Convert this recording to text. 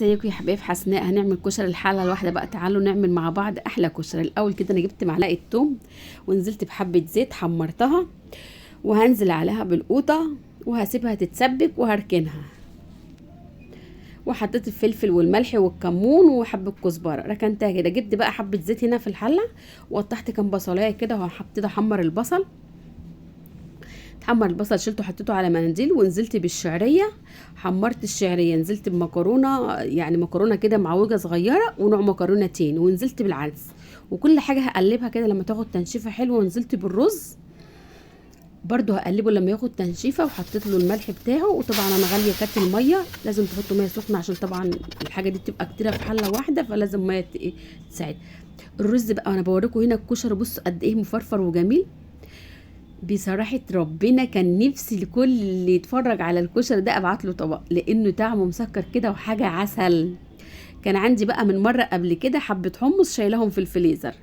ازيكم يا حبايب حسناء؟ هنعمل كشري الحله الواحده بقى. تعالوا نعمل مع بعض احلى كشري. الاول كده انا جبت معلقه توم ونزلت بحبه زيت حمرتها، وهنزل عليها بالقوطه وهسيبها تتسبك وهركنها، وحطيت الفلفل والملح والكمون وحبه كزبره ركنتها كده. جبت بقى حبه زيت هنا في الحله وقطعت كام بصلايه كده وحطيت احمر البصل. اتحمر البصل شلته حطيته على مناديل، ونزلت بالشعريه حمرت الشعريه، نزلت بمكرونه يعني مكرونه كده معوجه صغيره ونوع مكرونه تاني، ونزلت بالعدس وكل حاجه هقلبها كده لما تاخد تنشيفه حلوه. ونزلت بالرز برضو هقلبه لما ياخد تنشيفه، وحطيت له الملح بتاعه. وطبعا انا غاليه كانت الميه، لازم تحطوا ميه سخنه عشان طبعا الحاجه دي بتبقى كتيره في حله واحده، فلازم ميه تساعد. الرز بقى انا بوريكم هنا الكشري، بصوا قد ايه مفرفر وجميل بصراحة. ربنا كان نفسي لكل اللي يتفرج على الكشري ده ابعت له طبق، لانه طعمه مسكر كده وحاجة عسل. كان عندي بقى من مرة قبل كده حبة حمص شايلهم في الفريزر،